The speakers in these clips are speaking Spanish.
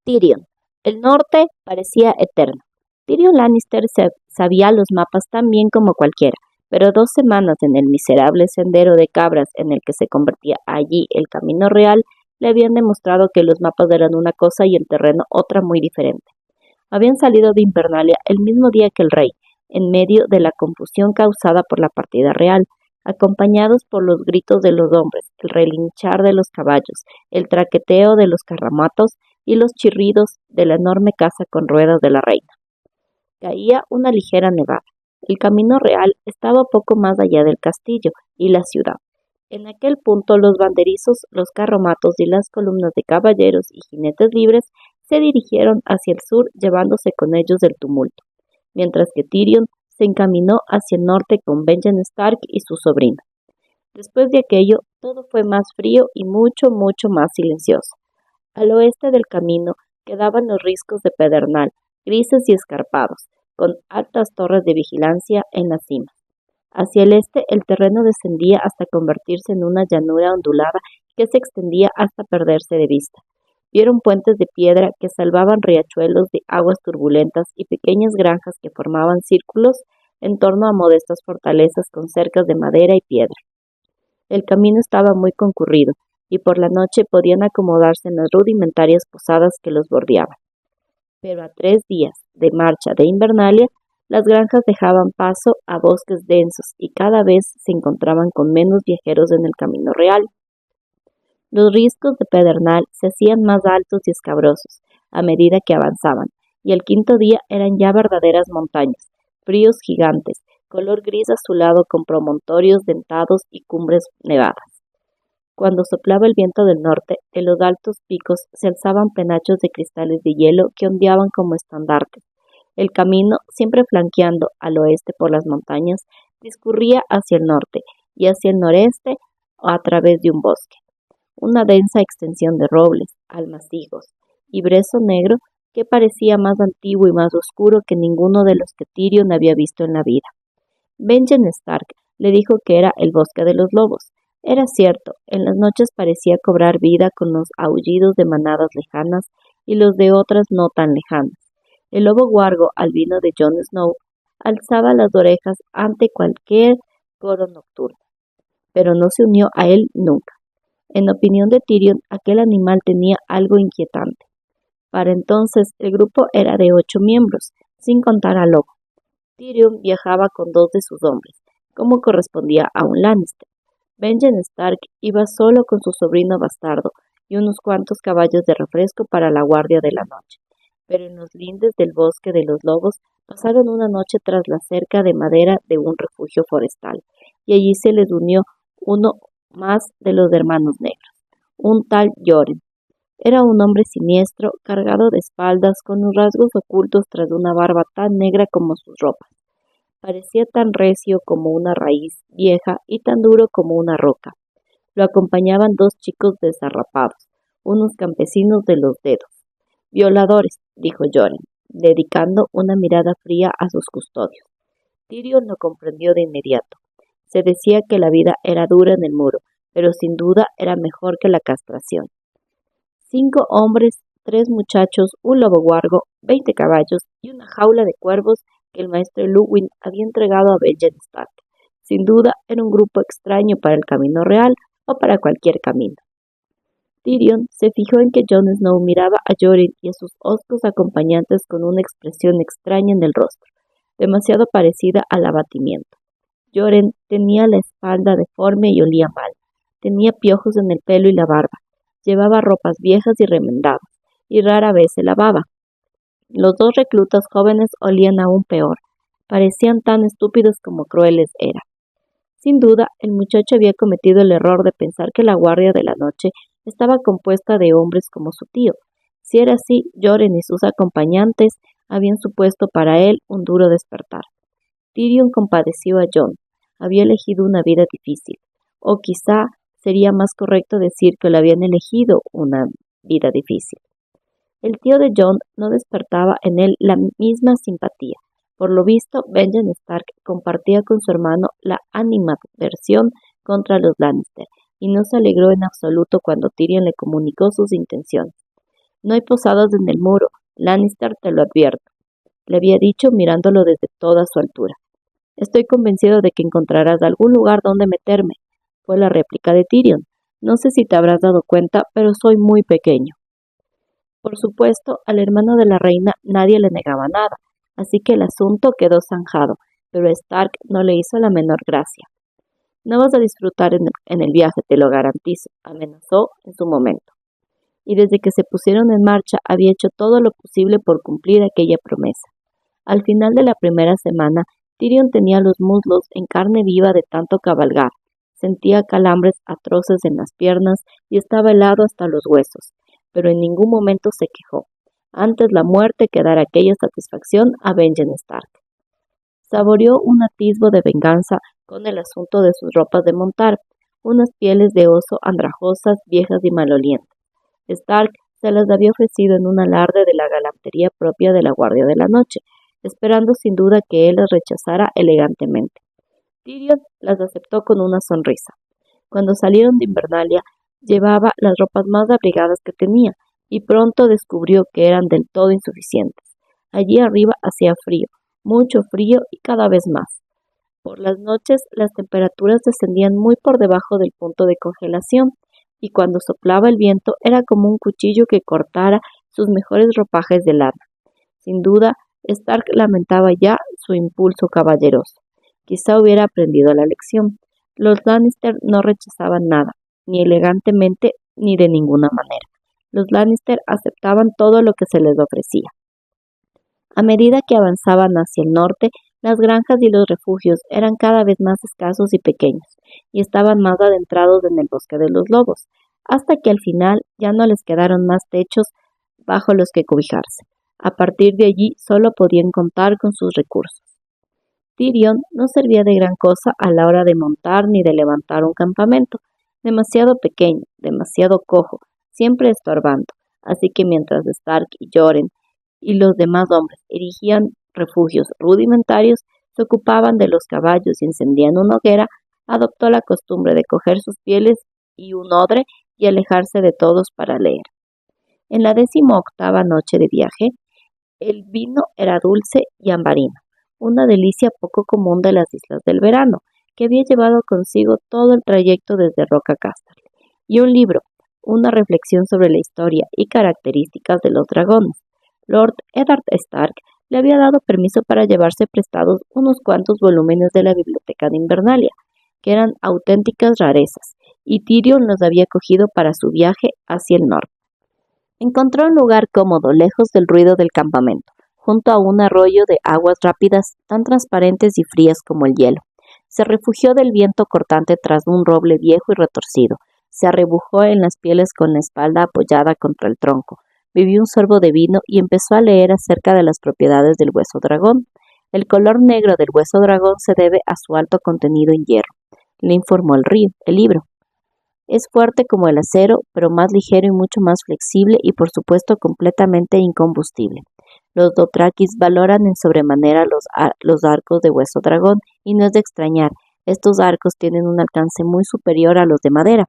Tyrion. El norte parecía eterno. Tyrion Lannister sabía los mapas tan bien como cualquiera, pero 2 semanas en el miserable sendero de cabras en el que se convertía allí el camino real le habían demostrado que los mapas eran una cosa y el terreno otra muy diferente. Habían salido de Invernalia el mismo día que el rey, en medio de la confusión causada por la partida real, acompañados por los gritos de los hombres, el relinchar de los caballos, el traqueteo de los carramatos y los chirridos de la enorme casa con ruedas de la reina. Caía una ligera nevada. El camino real estaba poco más allá del castillo y la ciudad. En aquel punto los banderizos, los carromatos y las columnas de caballeros y jinetes libres se dirigieron hacia el sur llevándose con ellos el tumulto, mientras que Tyrion se encaminó hacia el norte con Benjen Stark y su sobrino. Después de aquello, todo fue más frío y mucho, mucho más silencioso. Al oeste del camino quedaban los riscos de pedernal, grises y escarpados, con altas torres de vigilancia en las cimas. Hacia el este el terreno descendía hasta convertirse en una llanura ondulada que se extendía hasta perderse de vista. Vieron puentes de piedra que salvaban riachuelos de aguas turbulentas y pequeñas granjas que formaban círculos en torno a modestas fortalezas con cercas de madera y piedra. El camino estaba muy concurrido, y por la noche podían acomodarse en las rudimentarias posadas que los bordeaban. Pero a 3 días de marcha de Invernalia, las granjas dejaban paso a bosques densos y cada vez se encontraban con menos viajeros en el camino real. Los riscos de pedernal se hacían más altos y escabrosos a medida que avanzaban, y el 5.º día eran ya verdaderas montañas, fríos gigantes, color gris azulado con promontorios dentados y cumbres nevadas. Cuando soplaba el viento del norte, de los altos picos se alzaban penachos de cristales de hielo que ondeaban como estandartes. El camino, siempre flanqueando al oeste por las montañas, discurría hacia el norte y hacia el noreste a través de un bosque. Una densa extensión de robles, almacigos y brezo negro que parecía más antiguo y más oscuro que ninguno de los que Tyrion había visto en la vida. Benjen Stark le dijo que era el bosque de los lobos. Era cierto, en las noches parecía cobrar vida con los aullidos de manadas lejanas y los de otras no tan lejanas. El lobo huargo albino de Jon Snow alzaba las orejas ante cualquier coro nocturno, pero no se unió a él nunca. En opinión de Tyrion, aquel animal tenía algo inquietante. Para entonces el grupo era de 8 miembros, sin contar al lobo. Tyrion viajaba con 2 de sus hombres, como correspondía a un Lannister. Benjen Stark iba solo con su sobrino bastardo y unos cuantos caballos de refresco para la guardia de la noche. Pero en los lindes del bosque de los lobos pasaron una noche tras la cerca de madera de un refugio forestal, y allí se les unió uno más de los hermanos negros, un tal Yoren. Era un hombre siniestro, cargado de espaldas, con los rasgos ocultos tras una barba tan negra como sus ropas. Parecía tan recio como una raíz vieja y tan duro como una roca. Lo acompañaban 2 chicos desarrapados, unos campesinos de los dedos. «Violadores», dijo Yoren, dedicando una mirada fría a sus custodios. Tyrion lo comprendió de inmediato. Se decía que la vida era dura en el muro, pero sin duda era mejor que la castración. 5 hombres, 3 muchachos, un lobo huargo, 20 caballos y una jaula de cuervos que el maestro Luwin había entregado a Benjen Stark. Sin duda era un grupo extraño para el camino real o para cualquier camino. Tyrion se fijó en que Jon Snow miraba a Yoren y a sus hoscos acompañantes con una expresión extraña en el rostro, demasiado parecida al abatimiento. Yoren tenía la espalda deforme y olía mal. Tenía piojos en el pelo y la barba. Llevaba ropas viejas y remendadas, y rara vez se lavaba. Los 2 reclutas jóvenes olían aún peor. Parecían tan estúpidos como crueles eran. Sin duda, el muchacho había cometido el error de pensar que la guardia de la noche estaba compuesta de hombres como su tío. Si era así, Yoren y sus acompañantes habían supuesto para él un duro despertar. Tyrion compadeció a Jon. Había elegido una vida difícil, o quizá sería más correcto decir que le habían elegido una vida difícil. El tío de Jon no despertaba en él la misma simpatía. Por lo visto, Benjen Stark compartía con su hermano la animadversión contra los Lannister, y no se alegró en absoluto cuando Tyrion le comunicó sus intenciones. No hay posadas en el muro, Lannister, te lo advierto, le había dicho mirándolo desde toda su altura. Estoy convencido de que encontrarás algún lugar donde meterme, fue la réplica de Tyrion. No sé si te habrás dado cuenta, pero soy muy pequeño. Por supuesto, al hermano de la reina nadie le negaba nada, así que el asunto quedó zanjado, pero a Stark no le hizo la menor gracia. No vas a disfrutar en el viaje, te lo garantizo, amenazó en su momento. Y desde que se pusieron en marcha había hecho todo lo posible por cumplir aquella promesa. Al final de la primera semana, Tyrion tenía los muslos en carne viva de tanto cabalgar, sentía calambres atroces en las piernas y estaba helado hasta los huesos, pero en ningún momento se quejó. Antes la muerte que dar aquella satisfacción a Benjen Stark. Saboreó un atisbo de venganza con el asunto de sus ropas de montar, unas pieles de oso andrajosas, viejas y malolientes. Stark se las había ofrecido en un alarde de la galantería propia de la Guardia de la Noche, esperando sin duda que él las rechazara elegantemente. Tyrion las aceptó con una sonrisa. Cuando salieron de Invernalia, llevaba las ropas más abrigadas que tenía, y pronto descubrió que eran del todo insuficientes. Allí arriba hacía frío, mucho frío y cada vez más. Por las noches las temperaturas descendían muy por debajo del punto de congelación, y cuando soplaba el viento era como un cuchillo que cortara sus mejores ropajes de lana. Sin duda, Stark lamentaba ya su impulso caballeroso. Quizá hubiera aprendido la lección. Los Lannister no rechazaban nada, ni elegantemente ni de ninguna manera. Los Lannister aceptaban todo lo que se les ofrecía. A medida que avanzaban hacia el norte, las granjas y los refugios eran cada vez más escasos y pequeños, y estaban más adentrados en el bosque de los lobos, hasta que al final ya no les quedaron más techos bajo los que cobijarse. A partir de allí solo podían contar con sus recursos. Tyrion no servía de gran cosa a la hora de montar ni de levantar un campamento, demasiado pequeño, demasiado cojo, siempre estorbando, así que mientras Stark y Yoren y los demás hombres erigían refugios rudimentarios, se ocupaban de los caballos y encendían una hoguera, adoptó la costumbre de coger sus pieles y un odre y alejarse de todos para leer. En la 18ª noche de viaje, el vino era dulce y ambarino, una delicia poco común de las islas del verano, que había llevado consigo todo el trayecto desde Roca Casterly, y un libro, una reflexión sobre la historia y características de los dragones. Lord Eddard Stark le había dado permiso para llevarse prestados unos cuantos volúmenes de la biblioteca de Invernalia, que eran auténticas rarezas, y Tyrion los había cogido para su viaje hacia el norte. Encontró un lugar cómodo, lejos del ruido del campamento, junto a un arroyo de aguas rápidas tan transparentes y frías como el hielo. Se refugió del viento cortante tras un roble viejo y retorcido. Se arrebujó en las pieles con la espalda apoyada contra el tronco. Bebió un sorbo de vino y empezó a leer acerca de las propiedades del hueso dragón. El color negro del hueso dragón se debe a su alto contenido en hierro, le informó el libro. Es fuerte como el acero, pero más ligero y mucho más flexible y por supuesto completamente incombustible. Los Dothrakis valoran en sobremanera los arcos de hueso dragón y no es de extrañar, estos arcos tienen un alcance muy superior a los de madera.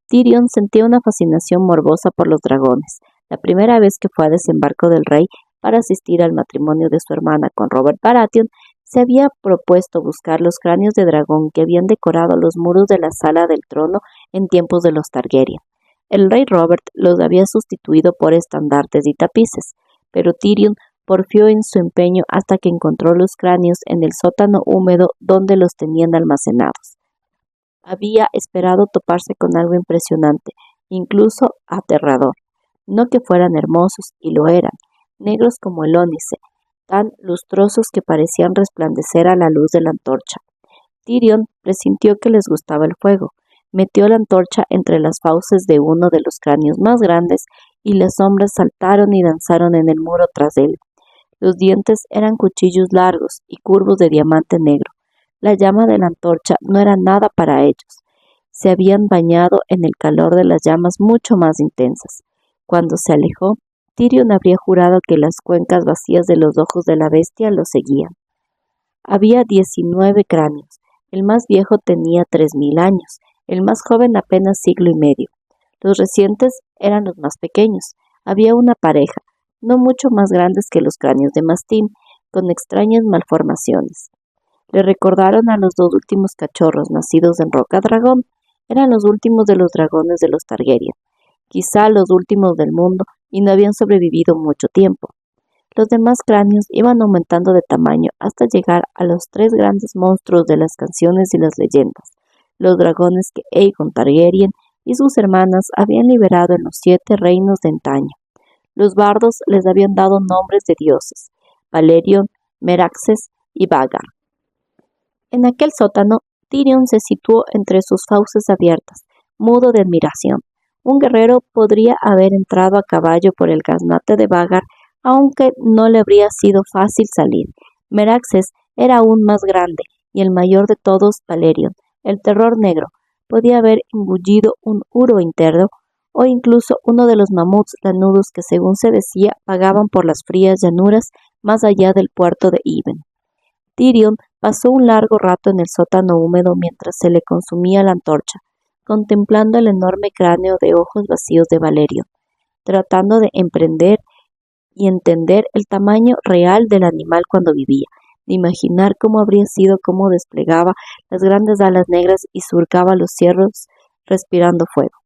Tyrion sentía una fascinación morbosa por los dragones. La primera vez que fue a desembarco del rey para asistir al matrimonio de su hermana con Robert Baratheon, se había propuesto buscar los cráneos de dragón que habían decorado los muros de la sala del trono en tiempos de los Targaryen. El rey Robert los había sustituido por estandartes y tapices, pero Tyrion porfió en su empeño hasta que encontró los cráneos en el sótano húmedo donde los tenían almacenados. Había esperado toparse con algo impresionante, incluso aterrador. No que fueran hermosos, y lo eran, negros como el ónice, tan lustrosos que parecían resplandecer a la luz de la antorcha. Tyrion presintió que les gustaba el fuego. Metió la antorcha entre las fauces de uno de los cráneos más grandes y las sombras saltaron y danzaron en el muro tras él. Los dientes eran cuchillos largos y curvos de diamante negro. La llama de la antorcha no era nada para ellos. Se habían bañado en el calor de las llamas mucho más intensas. Cuando se alejó, Tyrion habría jurado que las cuencas vacías de los ojos de la bestia lo seguían. Había 19 cráneos. El más viejo tenía 3000 años, el más joven apenas siglo y medio. Los recientes eran los más pequeños. había una pareja, no mucho más grandes que los cráneos de mastín, con extrañas malformaciones. Le recordaron a los dos últimos cachorros nacidos en Roca Dragón. Eran los últimos de los dragones de los Targaryen, quizá los últimos del mundo, y no habían sobrevivido mucho tiempo. Los demás cráneos iban aumentando de tamaño hasta llegar a los tres grandes monstruos de las canciones y las leyendas, los dragones que Aegon Targaryen y sus hermanas habían liberado en los 7 reinos de antaño. Los bardos les habían dado nombres de dioses: Valerion, Meraxes y Vhagar. En aquel sótano, Tyrion se situó entre sus fauces abiertas, mudo de admiración. Un guerrero podría haber entrado a caballo por el gaznate de Vhagar, aunque no le habría sido fácil salir. Meraxes era aún más grande, y el mayor de todos, Valerion, el terror negro, podía haber engullido un uro interno, o incluso uno de los mamuts lanudos que, según se decía, vagaban por las frías llanuras más allá del puerto de Even. Tyrion pasó un largo rato en el sótano húmedo mientras se le consumía la antorcha, contemplando el enorme cráneo de ojos vacíos de Valerion, tratando de emprender y entender el tamaño real del animal cuando vivía, de imaginar cómo habría sido, cómo desplegaba las grandes alas negras y surcaba los cielos respirando fuego.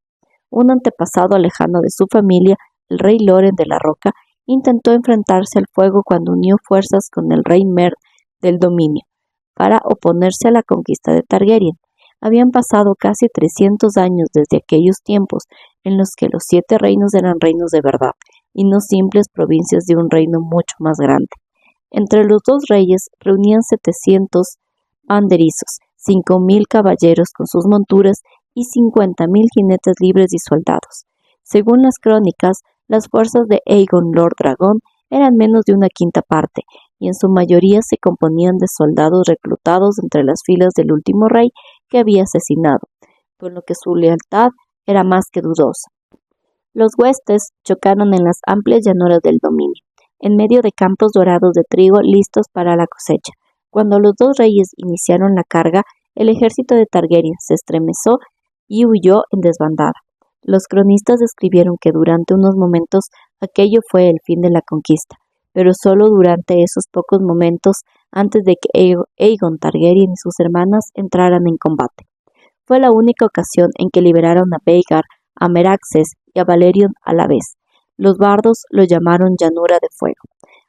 Un antepasado lejano de su familia, el rey Loren de la Roca, intentó enfrentarse al fuego cuando unió fuerzas con el rey Mer del Dominio para oponerse a la conquista de Targaryen. Habían pasado casi 300 años desde aquellos tiempos en los que los 7 reinos eran reinos de verdad y no simples provincias de un reino mucho más grande. Entre los dos reyes reunían 700 banderizos, 5.000 caballeros con sus monturas y 50.000 jinetes libres y soldados. Según las crónicas, las fuerzas de Aegon Lord Dragón eran menos de una quinta parte, y en su mayoría se componían de soldados reclutados entre las filas del último rey que había asesinado, por lo que su lealtad era más que dudosa. Los huestes chocaron en las amplias llanuras del dominio, en medio de campos dorados de trigo listos para la cosecha. Cuando los dos reyes iniciaron la carga, el ejército de Targaryen se estremeció y huyó en desbandada. Los cronistas describieron que durante unos momentos aquello fue el fin de la conquista, pero solo durante esos pocos momentos antes de que Aegon Targaryen y sus hermanas entraran en combate. Fue la única ocasión en que liberaron a Vhagar, a Meraxes y a Valerion a la vez. Los bardos lo llamaron llanura de fuego.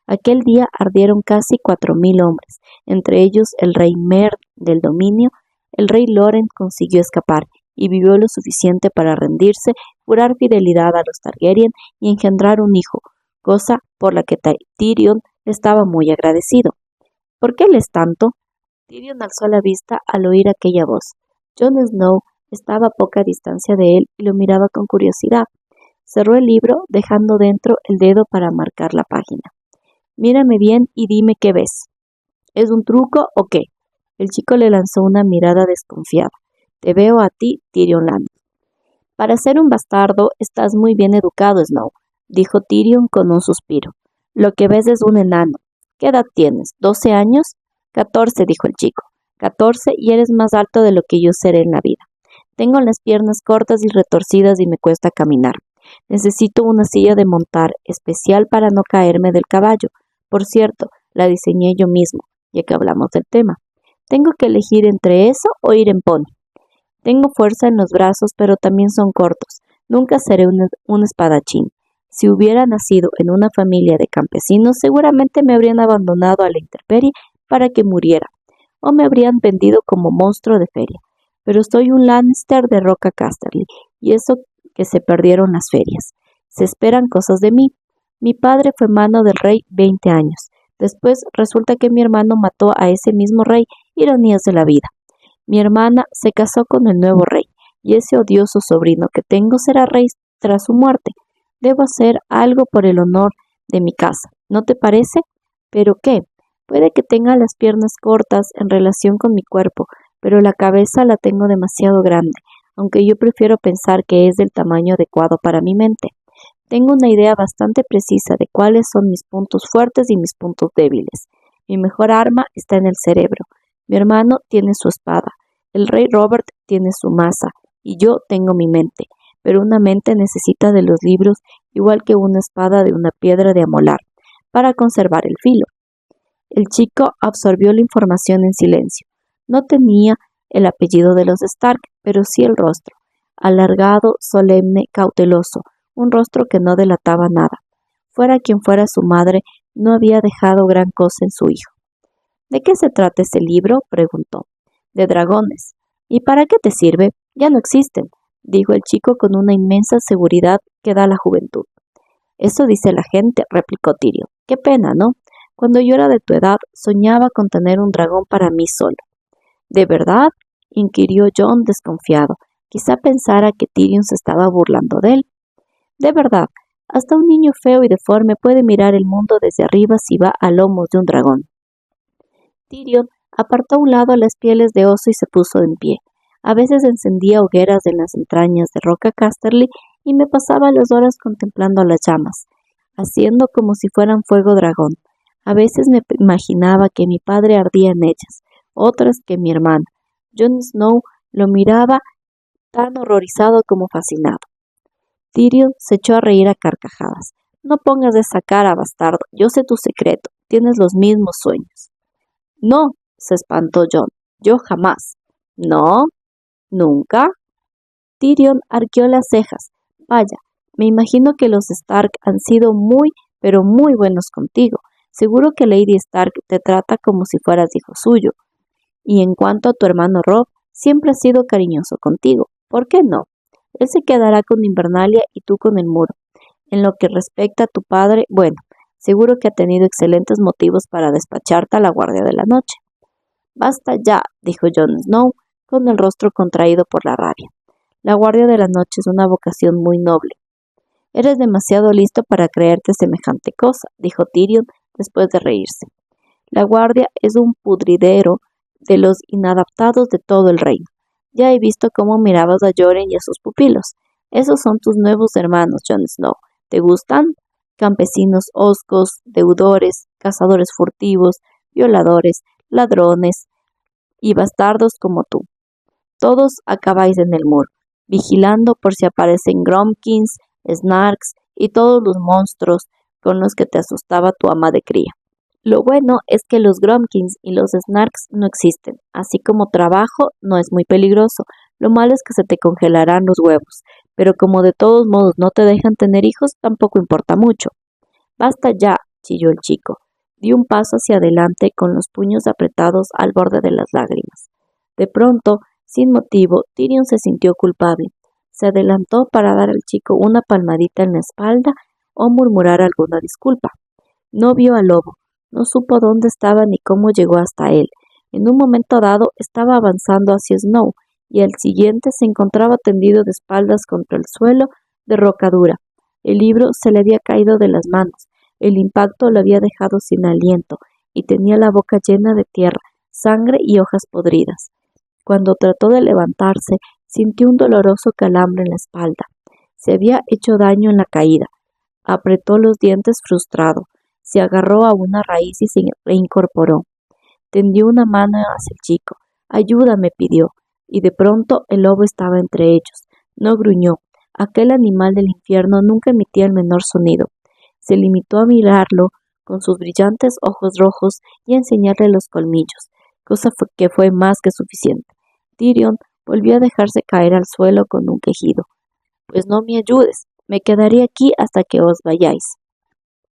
Aquel día ardieron casi 4.000 hombres, entre ellos el rey Mer del Dominio. El rey Loren consiguió escapar y vivió lo suficiente para rendirse, jurar fidelidad a los Targaryen y engendrar un hijo, cosa por la que Tyrion estaba muy agradecido. ¿Por qué les tanto? Tyrion alzó la vista al oír aquella voz. Jon Snow estaba a poca distancia de él y lo miraba con curiosidad. Cerró el libro, dejando dentro el dedo para marcar la página. Mírame bien y dime qué ves. ¿Es un truco o qué? El chico le lanzó una mirada desconfiada. Te veo a ti, Tyrion Lannister. Para ser un bastardo, estás muy bien educado, Snow, dijo Tyrion con un suspiro. Lo que ves es un enano. ¿Qué edad tienes? ¿12 años? 14, dijo el chico. 14 y eres más alto de lo que yo seré en la vida. Tengo las piernas cortas y retorcidas y me cuesta caminar. Necesito una silla de montar especial para no caerme del caballo. Por cierto, la diseñé yo mismo, ya que hablamos del tema. ¿Tengo que elegir entre eso o ir en pony? Tengo fuerza en los brazos, pero también son cortos. Nunca seré un espadachín. Si hubiera nacido en una familia de campesinos, seguramente me habrían abandonado a la intemperie para que muriera, o me habrían vendido como monstruo de feria. Pero soy un Lannister de Roca Casterly, y eso que se perdieron las ferias. Se esperan cosas de mí. Mi padre fue mano del rey 20 años. Después resulta que mi hermano mató a ese mismo rey. Ironías de la vida. Mi hermana se casó con el nuevo rey, y ese odioso sobrino que tengo será rey tras su muerte. Debo hacer algo por el honor de mi casa, ¿no te parece? ¿Pero qué? Puede que tenga las piernas cortas en relación con mi cuerpo, pero la cabeza la tengo demasiado grande, aunque yo prefiero pensar que es del tamaño adecuado para mi mente. Tengo una idea bastante precisa de cuáles son mis puntos fuertes y mis puntos débiles. Mi mejor arma está en el cerebro. Mi hermano tiene su espada, el rey Robert tiene su maza, y yo tengo mi mente. pero una mente necesita de los libros igual que una espada de una piedra de amolar, para conservar el filo. El chico absorbió la información en silencio. No tenía el apellido de los Stark, pero sí el rostro, alargado, solemne, cauteloso, un rostro que no delataba nada. Fuera quien fuera su madre, no había dejado gran cosa en su hijo. ¿De qué se trata ese libro?, preguntó. De dragones. ¿Y para qué te sirve? Ya no existen, dijo el chico con una inmensa seguridad que da la juventud. Eso dice la gente, replicó Tyrion. Qué pena, ¿no? Cuando yo era de tu edad, soñaba con tener un dragón para mí solo. ¿De verdad?, inquirió Jon desconfiado. Quizá pensara que Tyrion se estaba burlando de él. De verdad, hasta un niño feo y deforme puede mirar el mundo desde arriba si va a lomos de un dragón. Tyrion apartó a un lado las pieles de oso y se puso en pie. A veces encendía hogueras en las entrañas de Roca Casterly y me pasaba las horas contemplando las llamas, haciendo como si fueran fuego dragón. A veces me imaginaba que mi padre ardía en ellas, otras que mi hermana. Jon Snow lo miraba tan horrorizado como fascinado. Tyrion se echó a reír a carcajadas. No pongas esa cara, bastardo. Yo sé tu secreto. Tienes los mismos sueños. No, se espantó Jon. Yo jamás. ¿No? ¿Nunca? Tyrion arqueó las cejas. Vaya, me imagino que los Stark han sido muy, pero muy buenos contigo. Seguro que Lady Stark te trata como si fueras hijo suyo. Y en cuanto a tu hermano Robb, siempre ha sido cariñoso contigo. ¿Por qué no? Él se quedará con Invernalia y tú con el muro. En lo que respecta a tu padre, bueno, seguro que ha tenido excelentes motivos para despacharte a la guardia de la noche. Basta ya, dijo Jon Snow, con el rostro contraído por la rabia. La guardia de la noche es una vocación muy noble. Eres demasiado listo para creerte semejante cosa, dijo Tyrion después de reírse. La guardia es un pudridero de los inadaptados de todo el reino. Ya he visto cómo mirabas a Yoren y a sus pupilos. Esos son tus nuevos hermanos, Jon Snow. ¿Te gustan? Campesinos hoscos, deudores, cazadores furtivos, violadores, ladrones y bastardos como tú. Todos acabáis en el muro, vigilando por si aparecen Gromkins, Snarks y todos los monstruos con los que te asustaba tu ama de cría. Lo bueno es que los Gromkins y los Snarks no existen, así como trabajo no es muy peligroso. Lo malo es que se te congelarán los huevos, pero como de todos modos no te dejan tener hijos, tampoco importa mucho. Basta ya, chilló el chico. Dio un paso hacia adelante con los puños apretados al borde de las lágrimas. De pronto, sin motivo, Tyrion se sintió culpable. Se adelantó para dar al chico una palmadita en la espalda o murmurar alguna disculpa. No vio al lobo, no supo dónde estaba ni cómo llegó hasta él. En un momento dado estaba avanzando hacia Snow y al siguiente se encontraba tendido de espaldas contra el suelo de roca dura. El libro se le había caído de las manos. El impacto lo había dejado sin aliento y tenía la boca llena de tierra, sangre y hojas podridas. Cuando trató de levantarse, sintió un doloroso calambre en la espalda. Se había hecho daño en la caída. Apretó los dientes frustrado. Se agarró a una raíz y se reincorporó. Tendió una mano hacia el chico. «Ayúdame», pidió. Y de pronto el lobo estaba entre ellos. No gruñó. Aquel animal del infierno nunca emitía el menor sonido. Se limitó a mirarlo con sus brillantes ojos rojos y a enseñarle los colmillos, cosa que fue más que suficiente. Tyrion volvió a dejarse caer al suelo con un quejido. «Pues no me ayudes, me quedaré aquí hasta que os vayáis.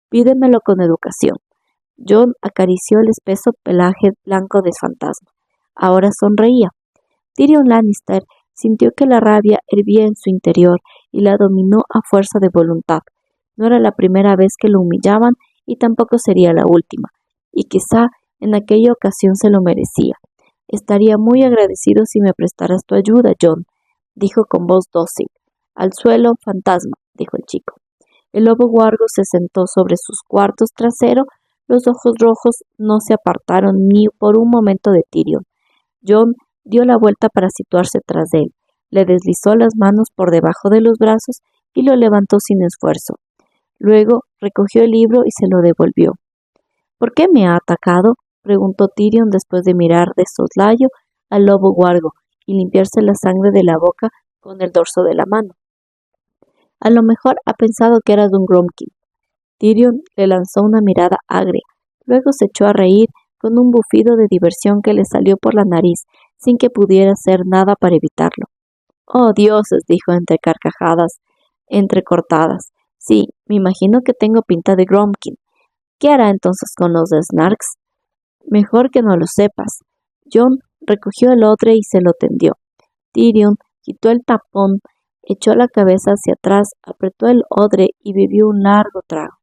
Pídemelo con educación». Jon acarició el espeso pelaje blanco del fantasma. Ahora sonreía. Tyrion Lannister sintió que la rabia hervía en su interior y la dominó a fuerza de voluntad. No era la primera vez que lo humillaban y tampoco sería la última, y quizá en aquella ocasión se lo merecía. «Estaría muy agradecido si me prestaras tu ayuda, Jon», dijo con voz dócil. «Al suelo, fantasma», dijo el chico. El lobo huargo se sentó sobre sus cuartos trasero. Los ojos rojos no se apartaron ni por un momento de Tyrion. Jon dio la vuelta para situarse tras de él. Le deslizó las manos por debajo de los brazos y lo levantó sin esfuerzo. Luego recogió el libro y se lo devolvió. «¿Por qué me ha atacado?», preguntó Tyrion después de mirar de soslayo al lobo huargo y limpiarse la sangre de la boca con el dorso de la mano. A lo mejor ha pensado que eras un Grumpkin. Tyrion le lanzó una mirada agria. Luego se echó a reír con un bufido de diversión que le salió por la nariz, sin que pudiera hacer nada para evitarlo. «Oh, dioses», dijo entre carcajadas entrecortadas. «Sí, me imagino que tengo pinta de Grumpkin. ¿Qué hará entonces con los Snarks?» «Mejor que no lo sepas». Jon recogió el odre y se lo tendió. Tyrion quitó el tapón, echó la cabeza hacia atrás, apretó el odre y bebió un largo trago.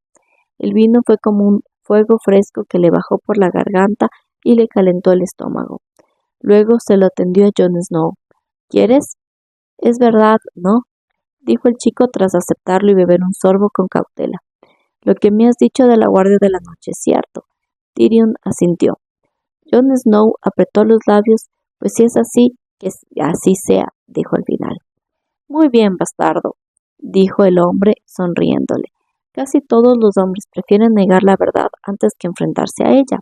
El vino fue como un fuego fresco que le bajó por la garganta y le calentó el estómago. Luego se lo tendió a Jon Snow. «¿Quieres?» «Es verdad, ¿no?», dijo el chico tras aceptarlo y beber un sorbo con cautela. «Lo que me has dicho de la guardia de la noche es cierto». Tyrion asintió. Jon Snow apretó los labios. «Pues si es así, que así sea», dijo al final. «Muy bien, bastardo», dijo el hombre, sonriéndole. «Casi todos los hombres prefieren negar la verdad antes que enfrentarse a ella».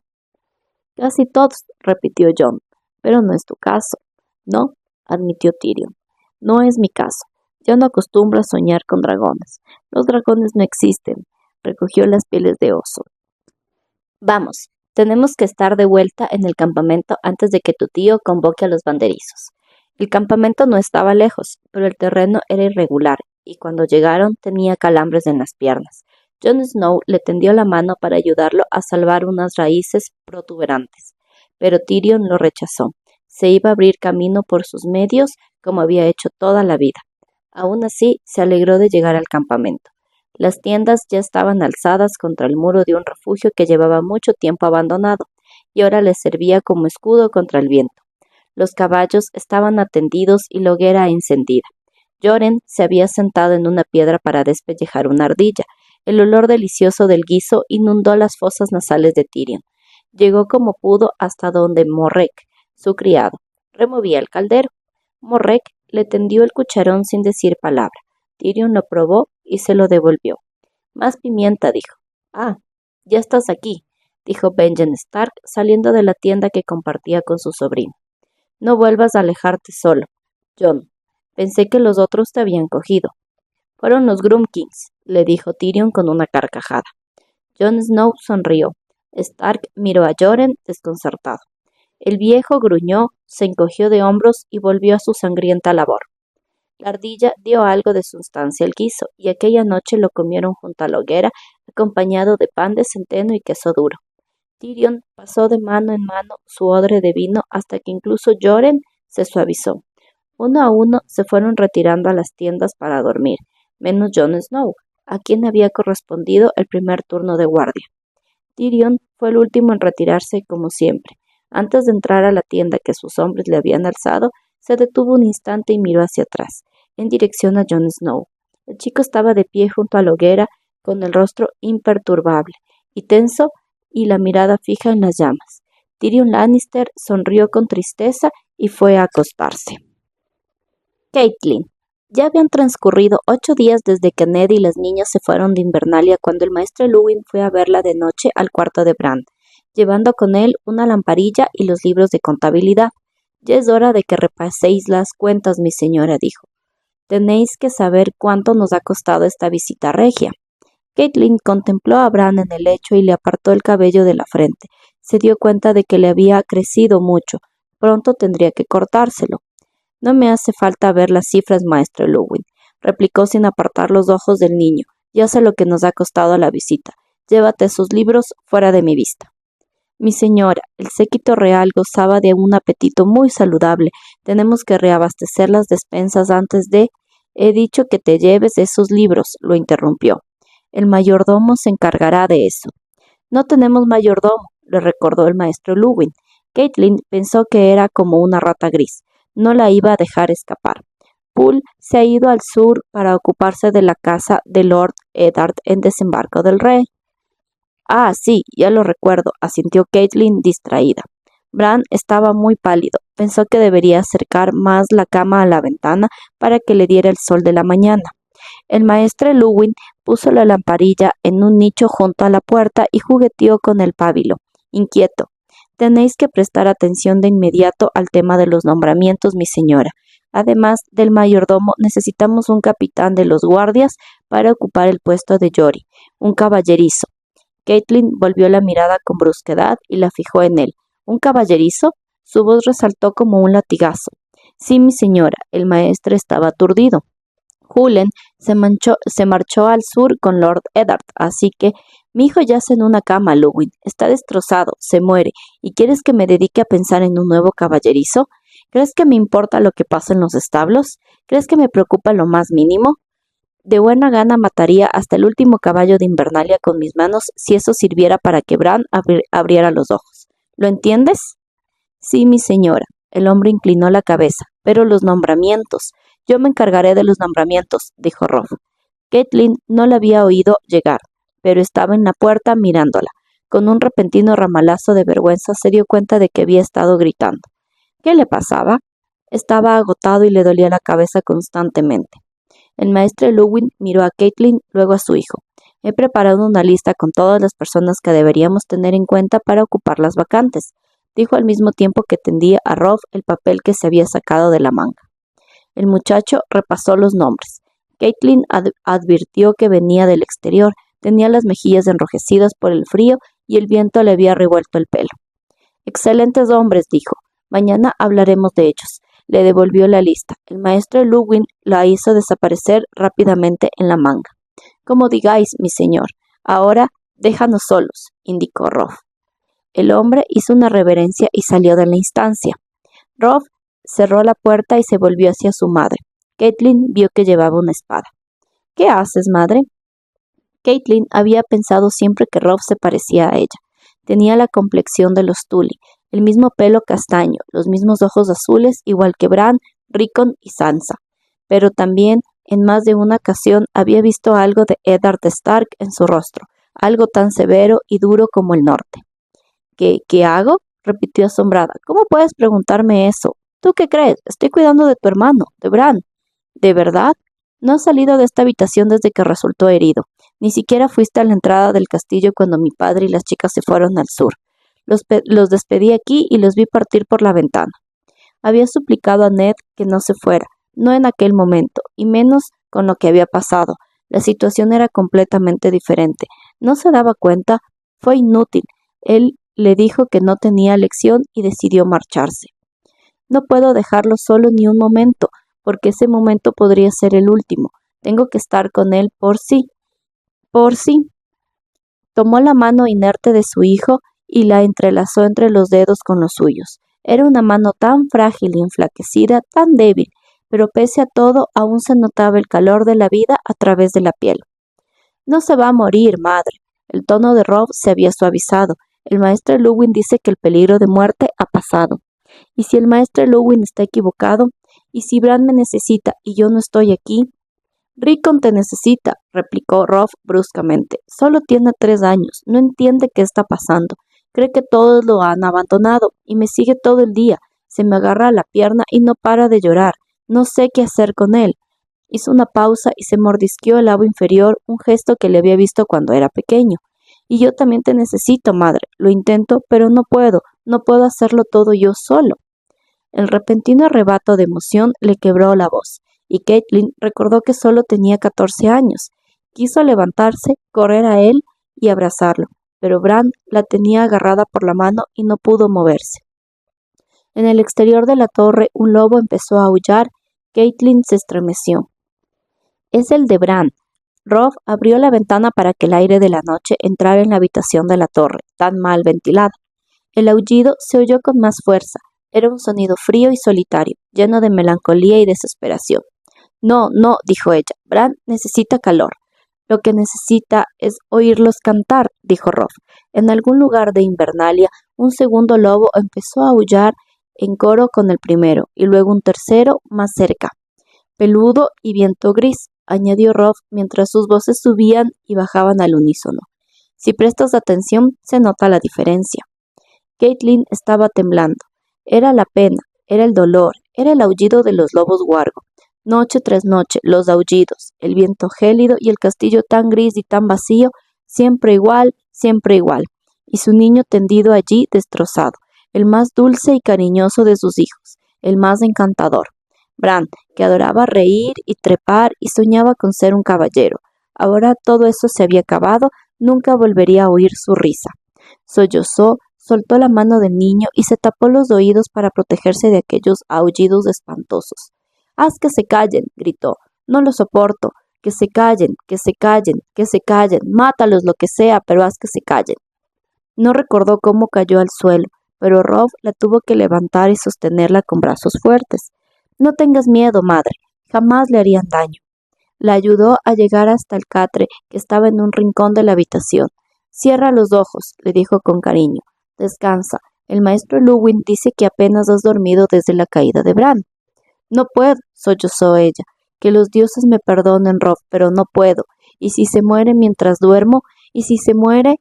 «Casi todos», repitió Jon, «pero no es tu caso». «No», admitió Tyrion, «no es mi caso. Yo no acostumbro a soñar con dragones. Los dragones no existen». Recogió las pieles de oso. «Vamos, tenemos que estar de vuelta en el campamento antes de que tu tío convoque a los banderizos». El campamento no estaba lejos, pero el terreno era irregular, y cuando llegaron tenía calambres en las piernas. Jon Snow le tendió la mano para ayudarlo a salvar unas raíces protuberantes, pero Tyrion lo rechazó. Se iba a abrir camino por sus medios, como había hecho toda la vida. Aún así, se alegró de llegar al campamento. Las tiendas ya estaban alzadas contra el muro de un refugio que llevaba mucho tiempo abandonado, y ahora les servía como escudo contra el viento. Los caballos estaban atendidos y la hoguera encendida. Yoren se había sentado en una piedra para despellejar una ardilla. El olor delicioso del guiso inundó las fosas nasales de Tyrion. Llegó como pudo hasta donde Morrek, su criado, removía el caldero. Morrek le tendió el cucharón sin decir palabra. Tyrion lo probó y se lo devolvió. «Más pimienta», dijo. «Ah, ya estás aquí», dijo Benjen Stark, saliendo de la tienda que compartía con su sobrino. «No vuelvas a alejarte solo, Jon. Pensé que los otros te habían cogido». «Fueron los Grumpkins», le dijo Tyrion con una carcajada. Jon Snow sonrió. Stark miró a Yoren desconcertado. El viejo gruñó, se encogió de hombros y volvió a su sangrienta labor. La ardilla dio algo de sustancia al guiso, y aquella noche lo comieron junto a la hoguera, acompañado de pan de centeno y queso duro. Tyrion pasó de mano en mano su odre de vino hasta que incluso Yoren se suavizó. Uno a uno se fueron retirando a las tiendas para dormir, menos Jon Snow, a quien había correspondido el primer turno de guardia. Tyrion fue el último en retirarse como siempre. Antes de entrar a la tienda que sus hombres le habían alzado, se detuvo un instante y miró hacia atrás, en dirección a Jon Snow. El chico estaba de pie junto a la hoguera, con el rostro imperturbable y tenso y la mirada fija en las llamas. Tyrion Lannister sonrió con tristeza y fue a acostarse. Catelyn. Ya habían transcurrido 8 días desde que Ned y las niñas se fueron de Invernalia cuando el maestro Luwin fue a verla de noche al cuarto de Bran, llevando con él una lamparilla y los libros de contabilidad. «Ya es hora de que repaséis las cuentas, mi señora», dijo. «Tenéis que saber cuánto nos ha costado esta visita regia». Catelyn contempló a Bran en el lecho y le apartó el cabello de la frente. Se dio cuenta de que le había crecido mucho. Pronto tendría que cortárselo. «No me hace falta ver las cifras, maestro Luwin», replicó sin apartar los ojos del niño. «Ya sé lo que nos ha costado la visita. Llévate esos libros fuera de mi vista». «Mi señora, el séquito real gozaba de un apetito muy saludable. Tenemos que reabastecer las despensas antes de...» «He dicho que te lleves esos libros», lo interrumpió. «El mayordomo se encargará de eso». «No tenemos mayordomo», le recordó el maestro Luwin. Catelyn pensó que era como una rata gris. No la iba a dejar escapar. «Poole se ha ido al sur para ocuparse de la casa de Lord Eddard en Desembarco del Rey». «Ah, sí, ya lo recuerdo», asintió Catelyn distraída. Bran estaba muy pálido. Pensó que debería acercar más la cama a la ventana para que le diera el sol de la mañana. El maestre Luwin puso la lamparilla en un nicho junto a la puerta y jugueteó con el pábilo, inquieto. «Tenéis que prestar atención de inmediato al tema de los nombramientos, mi señora. Además del mayordomo, necesitamos un capitán de los guardias para ocupar el puesto de Yori, un caballerizo. Caitlin volvió la mirada con brusquedad y la fijó en él. ¿Un caballerizo? Su voz resaltó como un latigazo. Sí, mi señora, el maestre estaba aturdido. Julen se marchó al sur con Lord Eddard, así que mi hijo yace en una cama, Luwin. Está destrozado, se muere. ¿Y quieres que me dedique a pensar en un nuevo caballerizo? ¿Crees que me importa lo que pasa en los establos? ¿Crees que me preocupa lo más mínimo? De buena gana mataría hasta el último caballo de Invernalia con mis manos si eso sirviera para que Bran abriera los ojos. ¿Lo entiendes? Sí, mi señora. El hombre inclinó la cabeza. Pero los nombramientos. Yo me encargaré de los nombramientos, dijo Robb. Catelyn no la había oído llegar, pero estaba en la puerta mirándola. Con un repentino ramalazo de vergüenza se dio cuenta de que había estado gritando. ¿Qué le pasaba? Estaba agotado y le dolía la cabeza constantemente. El maestre Luwin miró a Catelyn, luego a su hijo. He preparado una lista con todas las personas que deberíamos tener en cuenta para ocupar las vacantes, dijo al mismo tiempo que tendía a Robb el papel que se había sacado de la manga. El muchacho repasó los nombres. Catelyn advirtió que venía del exterior, tenía las mejillas enrojecidas por el frío y el viento le había revuelto el pelo. Excelentes hombres, dijo. Mañana hablaremos de ellos. Le devolvió la lista. El maestro Luwin la hizo desaparecer rápidamente en la manga. Como digáis, mi señor. Ahora déjanos solos, indicó Robb. El hombre hizo una reverencia y salió de la instancia. Robb cerró la puerta y se volvió hacia su madre. Catelyn vio que llevaba una espada. ¿Qué haces, madre? Catelyn había pensado siempre que Robb se parecía a ella. Tenía la complexión de los Tully, el mismo pelo castaño, los mismos ojos azules, igual que Bran, Rickon y Sansa. Pero también, en más de una ocasión, había visto algo de Eddard Stark en su rostro, algo tan severo y duro como el norte. ¿Qué hago? Repitió asombrada. ¿Cómo puedes preguntarme eso? ¿Tú qué crees? Estoy cuidando de tu hermano, de Bran. ¿De verdad? No has salido de esta habitación desde que resultó herido. Ni siquiera fuiste a la entrada del castillo cuando mi padre y las chicas se fueron al sur. Los despedí aquí y los vi partir por la ventana. Había suplicado a Ned que no se fuera, no en aquel momento, y menos con lo que había pasado. La situación era completamente diferente. ¿No se daba cuenta? Fue inútil. Él le dijo que no tenía elección y decidió marcharse. No puedo dejarlo solo ni un momento, porque ese momento podría ser el último. Tengo que estar con él por sí. Por sí. Tomó la mano inerte de su hijo y la entrelazó entre los dedos con los suyos. Era una mano tan frágil y enflaquecida, tan débil, pero pese a todo aún se notaba el calor de la vida a través de la piel. No se va a morir, madre. El tono de Robb se había suavizado. El maestro Luwin dice que el peligro de muerte ha pasado. ¿Y si el maestro Luwin está equivocado? ¿Y si Bran me necesita y yo no estoy aquí? Rickon te necesita, replicó Robb bruscamente. Solo tiene 3 años, no entiende qué está pasando. Cree que todos lo han abandonado y me sigue todo el día. Se me agarra a la pierna y no para de llorar. No sé qué hacer con él. Hizo una pausa y se mordisqueó el lado inferior, un gesto que le había visto cuando era pequeño. Y yo también te necesito, madre. Lo intento, pero no puedo hacerlo todo yo solo. El repentino arrebato de emoción le quebró la voz, y Catelyn recordó que solo tenía 14 años. Quiso levantarse, correr a él y abrazarlo, pero Bran la tenía agarrada por la mano y no pudo moverse. En el exterior de la torre un lobo empezó a aullar. Catelyn se estremeció. Es el de Bran. Robb abrió la ventana para que el aire de la noche entrara en la habitación de la torre, tan mal ventilada. El aullido se oyó con más fuerza. Era un sonido frío y solitario, lleno de melancolía y desesperación. No, no, dijo ella. Bran necesita calor. Lo que necesita es oírlos cantar, dijo Robb. En algún lugar de Invernalia, un segundo lobo empezó a aullar en coro con el primero, y luego un tercero más cerca. Peludo y viento gris, añadió Robb mientras sus voces subían y bajaban al unísono. Si prestas atención, se nota la diferencia. Catelyn estaba temblando. Era la pena, era el dolor, era el aullido de los lobos huargo. Noche tras noche, los aullidos, el viento gélido y el castillo tan gris y tan vacío, siempre igual, y su niño tendido allí destrozado, el más dulce y cariñoso de sus hijos, el más encantador. Bran, que adoraba reír y trepar y soñaba con ser un caballero. Ahora todo eso se había acabado, nunca volvería a oír su risa. Sollozó, soltó la mano del niño y se tapó los oídos para protegerse de aquellos aullidos espantosos. ¡Haz que se callen! Gritó. No lo soporto. Que se callen, que se callen, que se callen. Mátalos lo que sea, pero haz que se callen. No recordó cómo cayó al suelo, pero Robb la tuvo que levantar y sostenerla con brazos fuertes. No tengas miedo, madre. Jamás le harían daño. La ayudó a llegar hasta el catre que estaba en un rincón de la habitación. Cierra los ojos, le dijo con cariño. Descansa. El maestro Luwin dice que apenas has dormido desde la caída de Bran. No puedo, sollozó ella. Que los dioses me perdonen, Robb, pero no puedo. ¿Y si se muere mientras duermo? ¿Y si se muere?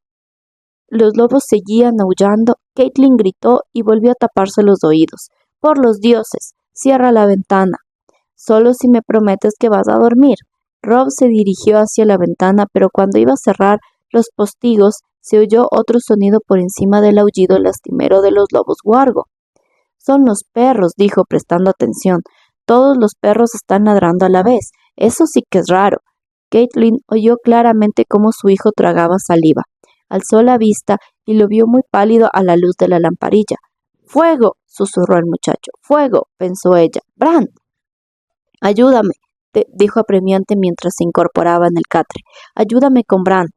Los lobos seguían aullando. Catelyn gritó y volvió a taparse los oídos. Por los dioses, cierra la ventana. Solo si me prometes que vas a dormir. Robb se dirigió hacia la ventana, pero cuando iba a cerrar los postigos, se oyó otro sonido por encima del aullido lastimero de los lobos guargo. Son los perros, dijo prestando atención. Todos los perros están ladrando a la vez. Eso sí que es raro. Catelyn oyó claramente cómo su hijo tragaba saliva. Alzó la vista y lo vio muy pálido a la luz de la lamparilla. ¡Fuego! Susurró el muchacho. ¡Fuego! Pensó ella. ¡Bran! Ayúdame, dijo apremiante mientras se incorporaba en el catre. Ayúdame con Bran.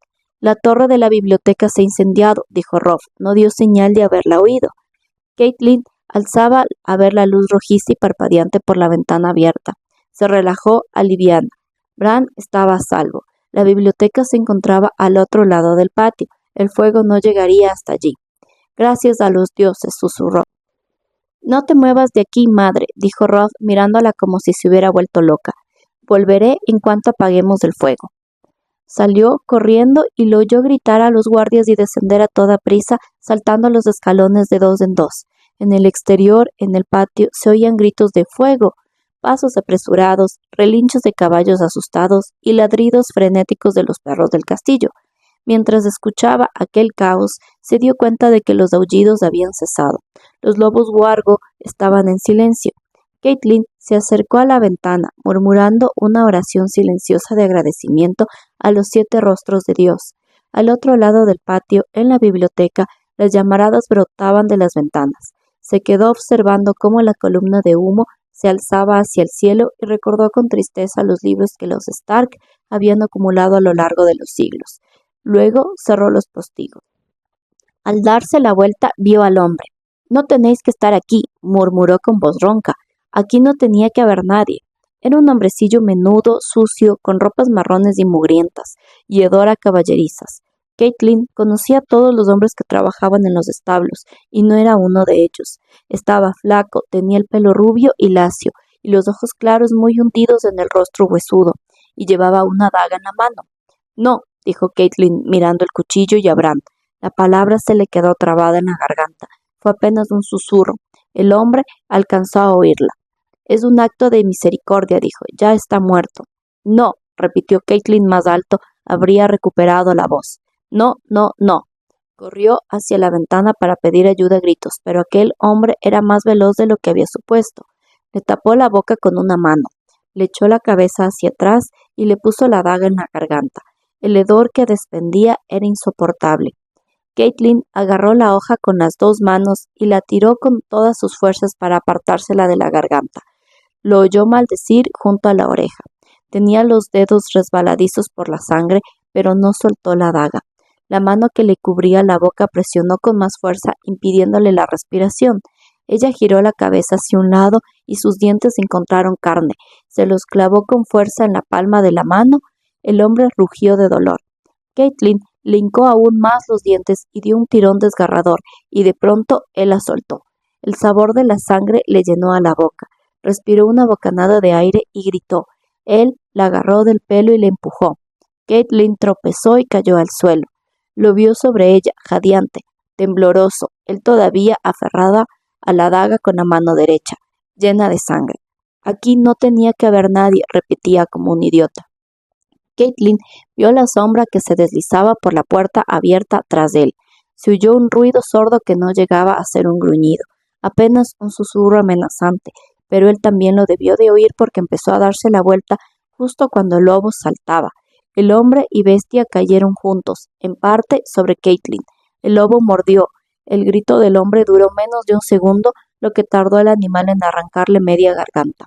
La torre de la biblioteca se ha incendiado, dijo Robb. No dio señal de haberla oído. Catelyn alzaba a ver la luz rojiza y parpadeante por la ventana abierta. Se relajó aliviada. Bran estaba a salvo. La biblioteca se encontraba al otro lado del patio. El fuego no llegaría hasta allí. Gracias a los dioses, susurró. No te muevas de aquí, madre, dijo Robb mirándola como si se hubiera vuelto loca. Volveré en cuanto apaguemos el fuego. Salió corriendo y lo oyó gritar a los guardias y descender a toda prisa, saltando los escalones de dos en dos. En el exterior, en el patio, se oían gritos de fuego, pasos apresurados, relinchos de caballos asustados y ladridos frenéticos de los perros del castillo. Mientras escuchaba aquel caos, se dio cuenta de que los aullidos habían cesado. Los lobos guargo estaban en silencio. Catelyn se acercó a la ventana, murmurando una oración silenciosa de agradecimiento a los 7 rostros de Dios. Al otro lado del patio, en la biblioteca, las llamaradas brotaban de las ventanas. Se quedó observando cómo la columna de humo se alzaba hacia el cielo y recordó con tristeza los libros que los Stark habían acumulado a lo largo de los siglos. Luego cerró los postigos. Al darse la vuelta, vio al hombre. «No tenéis que estar aquí», murmuró con voz ronca. «Aquí no tenía que haber nadie». Era un hombrecillo menudo, sucio, con ropas marrones y mugrientas, y hedor a caballerizas. Catelyn conocía a todos los hombres que trabajaban en los establos, y no era uno de ellos. Estaba flaco, tenía el pelo rubio y lacio, y los ojos claros muy hundidos en el rostro huesudo, y llevaba una daga en la mano. «No», dijo Catelyn mirando el cuchillo y a Bran. La palabra se le quedó trabada en la garganta. Fue apenas un susurro. El hombre alcanzó a oírla. «Es un acto de misericordia», dijo. «Ya está muerto». «No», repitió Catelyn más alto, habría recuperado la voz. «No, no, no». Corrió hacia la ventana para pedir ayuda a gritos, pero aquel hombre era más veloz de lo que había supuesto. Le tapó la boca con una mano, le echó la cabeza hacia atrás y le puso la daga en la garganta. El hedor que desprendía era insoportable. Catelyn agarró la hoja con las 2 manos y la tiró con todas sus fuerzas para apartársela de la garganta. Lo oyó maldecir junto a la oreja. Tenía los dedos resbaladizos por la sangre, pero no soltó la daga. La mano que le cubría la boca presionó con más fuerza, impidiéndole la respiración. Ella giró la cabeza hacia un lado y sus dientes encontraron carne. Se los clavó con fuerza en la palma de la mano. El hombre rugió de dolor. Catelyn le hincó aún más los dientes y dio un tirón desgarrador, y de pronto él la soltó. El sabor de la sangre le llenó a la boca. Respiró una bocanada de aire y gritó. Él la agarró del pelo y la empujó. Catelyn tropezó y cayó al suelo. Lo vio sobre ella, jadeante, tembloroso, él todavía aferrada a la daga con la mano derecha, llena de sangre. Aquí no tenía que haber nadie, repetía como un idiota. Catelyn vio la sombra que se deslizaba por la puerta abierta tras de él. Se oyó un ruido sordo que no llegaba a ser un gruñido, apenas un susurro amenazante, pero él también lo debió de oír porque empezó a darse la vuelta justo cuando el lobo saltaba. El hombre y bestia cayeron juntos, en parte sobre Caitlin. El lobo mordió. El grito del hombre duró menos de un segundo, lo que tardó al animal en arrancarle media garganta.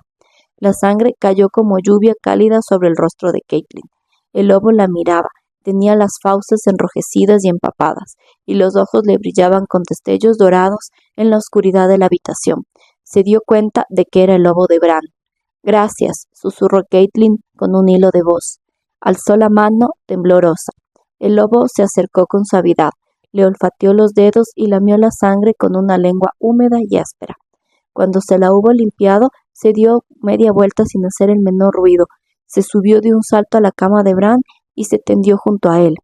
La sangre cayó como lluvia cálida sobre el rostro de Caitlin. El lobo la miraba. Tenía las fauces enrojecidas y empapadas, y los ojos le brillaban con destellos dorados en la oscuridad de la habitación. Se dio cuenta de que era el lobo de Bran. Gracias, susurró Caitlin con un hilo de voz. Alzó la mano temblorosa. El lobo se acercó con suavidad, le olfateó los dedos y lamió la sangre con una lengua húmeda y áspera. Cuando se la hubo limpiado, se dio media vuelta sin hacer el menor ruido. Se subió de un salto a la cama de Bran y se tendió junto a él.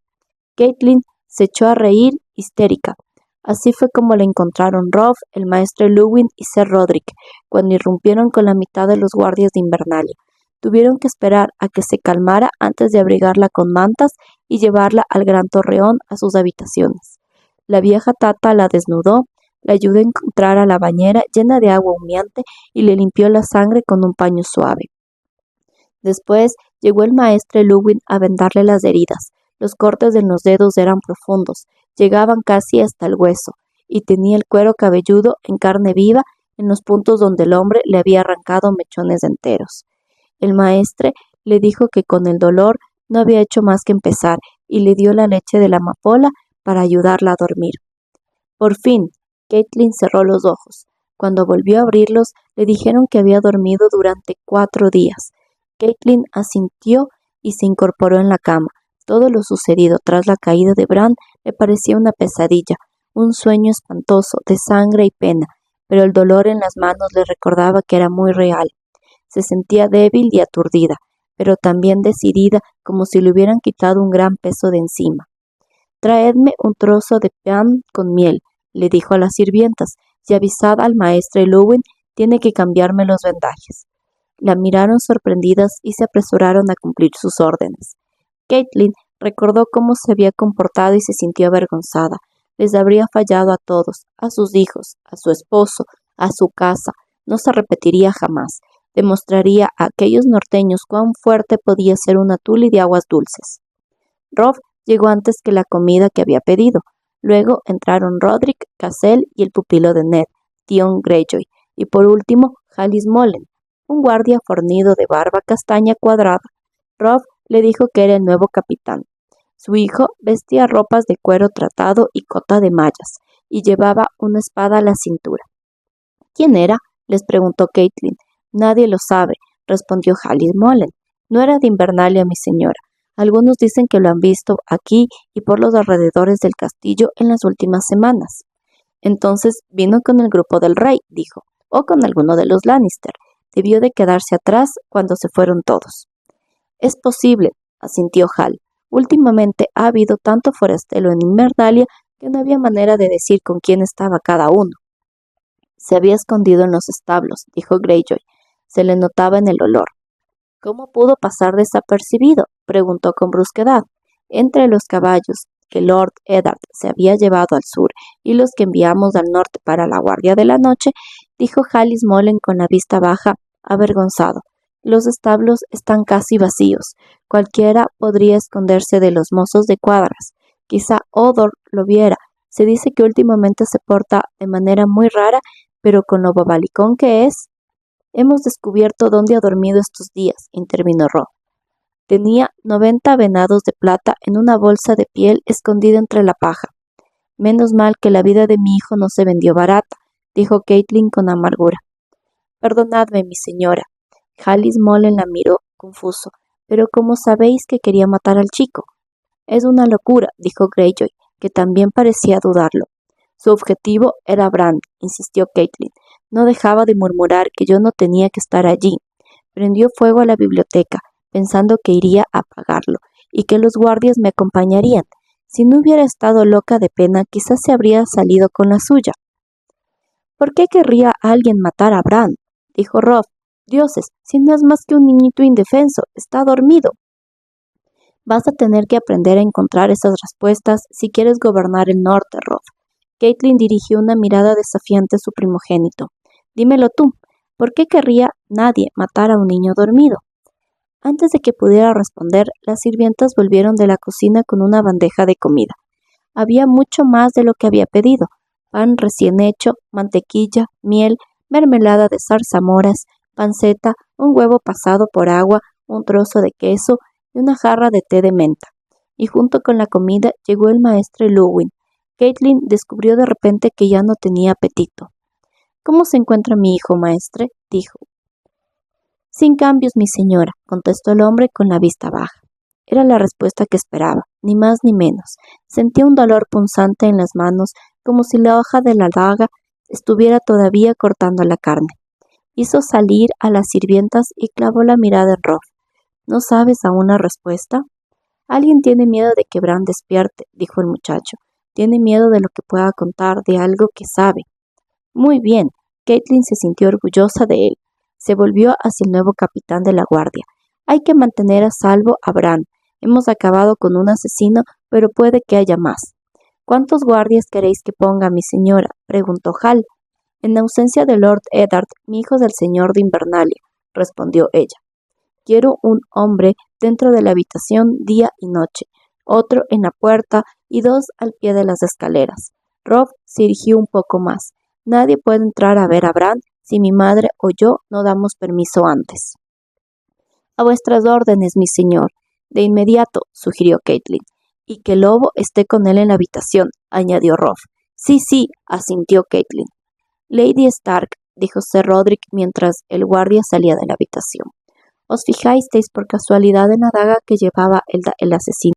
Caitlin se echó a reír, histérica. Así fue como la encontraron Robb, el maestre Luwin y Ser Rodrik, cuando irrumpieron con la mitad de los guardias de Invernalia. Tuvieron que esperar a que se calmara antes de abrigarla con mantas y llevarla al gran torreón a sus habitaciones. La vieja Tata la desnudó, la ayudó a entrar a la bañera llena de agua humeante y le limpió la sangre con un paño suave. Después llegó el maestre Luwin a vendarle las heridas. Los cortes en los dedos eran profundos, llegaban casi hasta el hueso, y tenía el cuero cabelludo en carne viva en los puntos donde el hombre le había arrancado mechones enteros. El maestre le dijo que con el dolor no había hecho más que empezar y le dio la leche de la amapola para ayudarla a dormir. Por fin, Caitlin cerró los ojos. Cuando volvió a abrirlos, le dijeron que había dormido durante 4 días. Caitlin asintió y se incorporó en la cama. Todo lo sucedido tras la caída de Bran le parecía una pesadilla, un sueño espantoso de sangre y pena, pero el dolor en las manos le recordaba que era muy real. Se sentía débil y aturdida, pero también decidida, como si le hubieran quitado un gran peso de encima. «Traedme un trozo de pan con miel», le dijo a las sirvientas, «y avisad al maestre Luwin, tiene que cambiarme los vendajes». La miraron sorprendidas y se apresuraron a cumplir sus órdenes. Caitlin recordó cómo se había comportado y se sintió avergonzada. Les habría fallado a todos, a sus hijos, a su esposo, a su casa. No se repetiría jamás. Demostraría a aquellos norteños cuán fuerte podía ser una tuli de aguas dulces. Robb llegó antes que la comida que había pedido. Luego entraron Rodrik, Cassel y el pupilo de Ned, Theon Greyjoy, y por último Halis Molen, un guardia fornido de barba castaña cuadrada. Robb le dijo que era el nuevo capitán. Su hijo vestía ropas de cuero tratado y cota de mallas, y llevaba una espada a la cintura. ¿Quién era?, les preguntó Caitlin. Nadie lo sabe, respondió Halis Molen. No era de Invernalia, mi señora. Algunos dicen que lo han visto aquí y por los alrededores del castillo en las últimas semanas. Entonces vino con el grupo del rey, dijo, o con alguno de los Lannister. Debió de quedarse atrás cuando se fueron todos. Es posible, asintió Hal. Últimamente ha habido tanto forastero en Invernalia que no había manera de decir con quién estaba cada uno. Se había escondido en los establos, dijo Greyjoy. Se le notaba en el olor. ¿Cómo pudo pasar desapercibido?, preguntó con brusquedad. Entre los caballos que Lord Eddard se había llevado al sur y los que enviamos al norte para la guardia de la noche, dijo Halis Molen con la vista baja, avergonzado. Los establos están casi vacíos. Cualquiera podría esconderse de los mozos de cuadras. Quizá Odor lo viera. Se dice que últimamente se porta de manera muy rara, pero con lo bobalicón que es. Hemos descubierto dónde ha dormido estos días, intervino Robb. Tenía 90 venados de plata en una bolsa de piel escondida entre la paja. Menos mal que la vida de mi hijo no se vendió barata, dijo Caitlin con amargura. Perdonadme, mi señora. Halis Molen la miró, confuso. Pero ¿cómo sabéis que quería matar al chico? Es una locura, dijo Greyjoy, que también parecía dudarlo. Su objetivo era Bran, insistió Caitlin. No dejaba de murmurar que yo no tenía que estar allí. Prendió fuego a la biblioteca, pensando que iría a apagarlo, y que los guardias me acompañarían. Si no hubiera estado loca de pena, quizás se habría salido con la suya. ¿Por qué querría alguien matar a Bran?, dijo Robb. Dioses, si no es más que un niñito indefenso, está dormido. Vas a tener que aprender a encontrar esas respuestas si quieres gobernar el norte, Robb. Caitlin dirigió una mirada desafiante a su primogénito. Dímelo tú, ¿Por qué querría nadie matar a un niño dormido? Antes de que pudiera responder, las sirvientas volvieron de la cocina con una bandeja de comida. Había mucho más de lo que había pedido: pan recién hecho, mantequilla, miel, mermelada de zarzamoras, panceta, un huevo pasado por agua, un trozo de queso y una jarra de té de menta. Y junto con la comida llegó el maestre Llewellyn. Caitlin descubrió de repente que ya no tenía apetito. ¿Cómo se encuentra mi hijo, maestre?, dijo. Sin cambios, mi señora, contestó el hombre con la vista baja. Era la respuesta que esperaba, ni más ni menos. Sentía un dolor punzante en las manos, como si la hoja de la daga estuviera todavía cortando la carne. Hizo salir a las sirvientas y clavó la mirada en Rob. ¿No sabes aún la respuesta? Alguien tiene miedo de que Bran despierte, dijo el muchacho. Tiene miedo de lo que pueda contar, de algo que sabe. Muy bien. Caitlin se sintió orgullosa de él. Se volvió hacia el nuevo capitán de la guardia. Hay que mantener a salvo a Bran. Hemos acabado con un asesino, pero puede que haya más. ¿Cuántos guardias queréis que ponga, mi señora?, preguntó Hal. En ausencia de Lord Eddard, mi hijo del señor de Invernalia, respondió ella. Quiero un hombre dentro de la habitación día y noche, otro en la puerta y 2 al pie de las escaleras. Rob se irguió un poco más. Nadie puede entrar a ver a Bran si mi madre o yo no damos permiso antes. A vuestras órdenes, mi señor. De inmediato, sugirió Caitlin. Y que el lobo esté con él en la habitación, añadió Rob. Sí, asintió Caitlin. Lady Stark, dijo Sir Roderick mientras el guardia salía de la habitación. ¿Os fijasteis por casualidad en la daga que llevaba el asesino?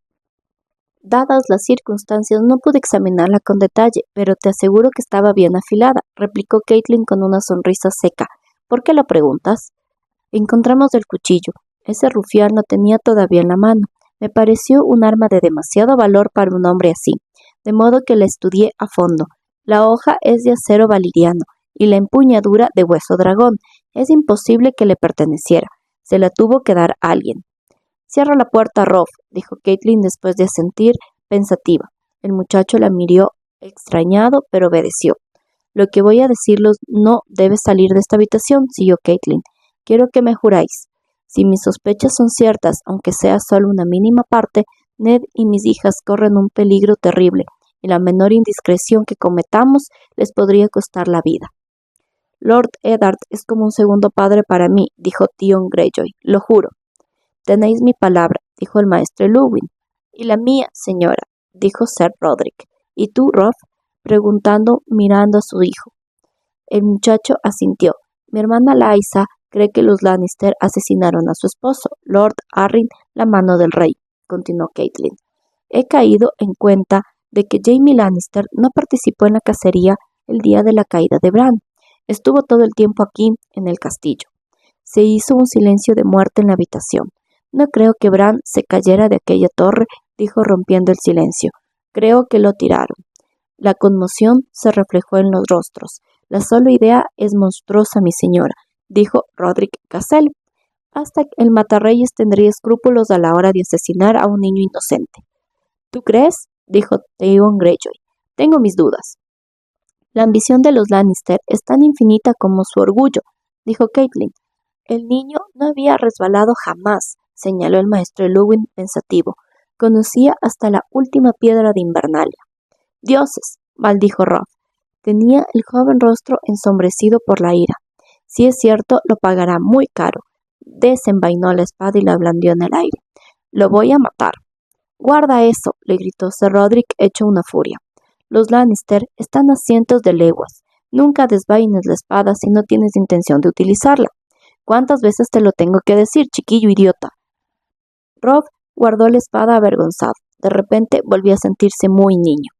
Dadas las circunstancias, no pude examinarla con detalle, pero te aseguro que estaba bien afilada, replicó Caitlin con una sonrisa seca. ¿Por qué lo preguntas? Encontramos el cuchillo. Ese rufián lo tenía todavía en la mano. Me pareció un arma de demasiado valor para un hombre así, de modo que la estudié a fondo. La hoja es de acero valiriano y la empuñadura de hueso dragón. Es imposible que le perteneciera. Se la tuvo que dar a alguien. Cierra la puerta, Rob, dijo Caitlin después de asentir, pensativa. El muchacho la miró extrañado, pero obedeció. Lo que voy a deciros no debe salir de esta habitación, siguió Caitlin. Quiero que me juráis. Si mis sospechas son ciertas, aunque sea solo una mínima parte, Ned y mis hijas corren un peligro terrible, y la menor indiscreción que cometamos les podría costar la vida. Lord Eddard es como un segundo padre para mí, dijo Theon Greyjoy, lo juro. Tenéis mi palabra, dijo el maestre Llewellyn. Y la mía, señora, dijo Sir Roderick. ¿Y tú, Rob?, preguntando, mirando a su hijo. El muchacho asintió. Mi hermana Lysa cree que los Lannister asesinaron a su esposo, Lord Arryn, la mano del rey, continuó Caitlin. He caído en cuenta de que Jaime Lannister no participó en la cacería el día de la caída de Bran. Estuvo todo el tiempo aquí, en el castillo. Se hizo un silencio de muerte en la habitación. No creo que Bran se cayera de aquella torre, dijo rompiendo el silencio. Creo que lo tiraron. La conmoción se reflejó en los rostros. La sola idea es monstruosa, mi señora, dijo Roderick Cassel. Hasta el matarreyes tendría escrúpulos a la hora de asesinar a un niño inocente. ¿Tú crees?, dijo Theon Greyjoy. Tengo mis dudas. La ambición de los Lannister es tan infinita como su orgullo, dijo Caitlin. El niño no había resbalado jamás, señaló el maestro Llewellyn pensativo. Conocía hasta la última piedra de Invernalia. Dioses, maldijo Rob. Tenía el joven rostro ensombrecido por la ira. Si es cierto, lo pagará muy caro. Desenvainó la espada y la blandió en el aire. Lo voy a matar. Guarda eso, le gritó Sir Roderick hecho una furia. Los Lannister están a cientos de leguas. Nunca desvaines la espada si no tienes intención de utilizarla. ¿Cuántas veces te lo tengo que decir, chiquillo idiota? Rob guardó la espada avergonzado. De repente volvió a sentirse muy niño.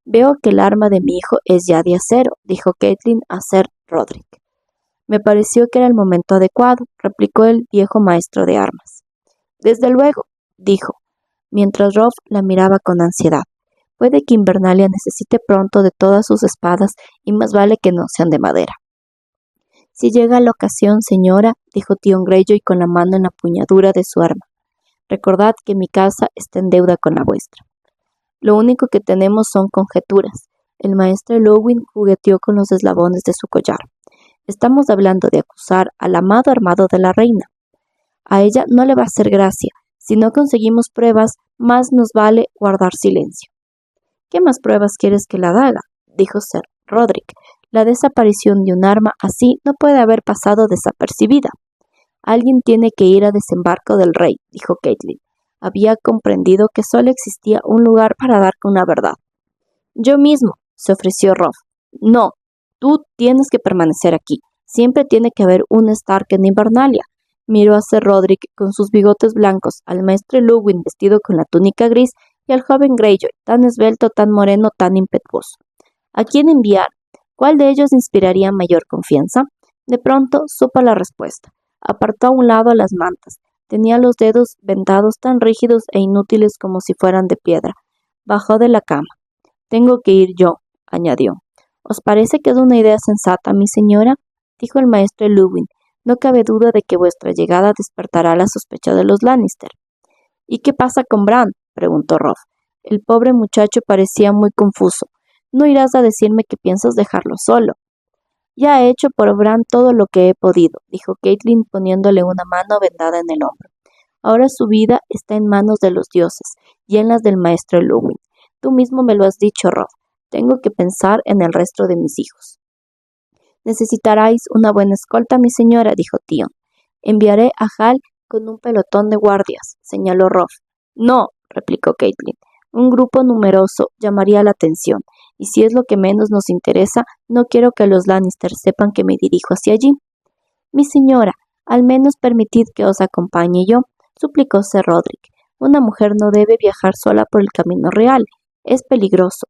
Veo que el arma de mi hijo es ya de acero, dijo Caitlin a Sir Roderick. Me pareció que era el momento adecuado, replicó el viejo maestro de armas. Desde luego, dijo, mientras Rob la miraba con ansiedad. Puede que Invernalia necesite pronto de todas sus espadas y más vale que no sean de madera. Si llega la ocasión, señora, dijo Theon Greyjoy con la mano en la empuñadura de su arma. Recordad que mi casa está en deuda con la vuestra. Lo único que tenemos son conjeturas. El maestro Llewellyn jugueteó con los eslabones de su collar. Estamos hablando de acusar al amado armado de la reina. A ella no le va a hacer gracia. Si no conseguimos pruebas, más nos vale guardar silencio. ¿Qué más pruebas quieres que la haga?, dijo Sir Roderick. La desaparición de un arma así no puede haber pasado desapercibida. Alguien tiene que ir a desembarco del rey, dijo Caitlin. Había comprendido que solo existía un lugar para dar con la verdad. Yo mismo, se ofreció Robb. No, tú tienes que permanecer aquí. Siempre tiene que haber un Stark en Invernalia. Miró a Sir Roderick con sus bigotes blancos, al maestre Luwin vestido con la túnica gris y al joven Greyjoy, tan esbelto, tan moreno, tan impetuoso. ¿A quién enviar? ¿Cuál de ellos inspiraría mayor confianza? De pronto supo la respuesta. Apartó a un lado las mantas. Tenía los dedos vendados tan rígidos e inútiles como si fueran de piedra. Bajó de la cama. Tengo que ir yo, añadió. ¿Os parece que es una idea sensata, mi señora?, dijo el maestre Luwin. No cabe duda de que vuestra llegada despertará la sospecha de los Lannister. ¿Y qué pasa con Bran?, preguntó Robb. El pobre muchacho parecía muy confuso. No irás a decirme que piensas dejarlo solo. Ya he hecho por Bran todo lo que he podido, dijo Caitlin poniéndole una mano vendada en el hombro. Ahora su vida está en manos de los dioses y en las del maestro Luwin. Tú mismo me lo has dicho, Robb. Tengo que pensar en el resto de mis hijos. Necesitaréis una buena escolta, mi señora, dijo Tion. Enviaré a Hal con un pelotón de guardias, señaló Robb. No, replicó Caitlin. Un grupo numeroso llamaría la atención, y si es lo que menos nos interesa, no quiero que los Lannister sepan que me dirijo hacia allí. Mi señora, al menos permitid que os acompañe yo, suplicó Sir Roderick. Una mujer no debe viajar sola por el camino real. Es peligroso.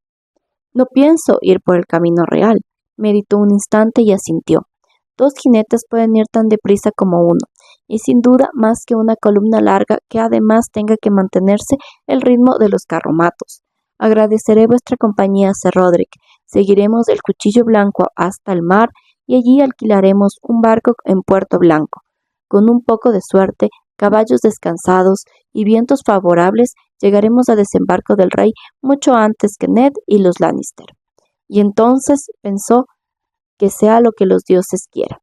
No pienso ir por el camino real. Meditó un instante y asintió. 2 jinetes pueden ir tan deprisa como uno, y sin duda más que una columna larga que además tenga que mantenerse el ritmo de los carromatos. Agradeceré vuestra compañía, Sir Roderick. Seguiremos el Cuchillo Blanco hasta el mar y allí alquilaremos un barco en Puerto Blanco. Con un poco de suerte, caballos descansados y vientos favorables, llegaremos a desembarco del rey mucho antes que Ned y los Lannister. Y entonces pensó que sea lo que los dioses quieran.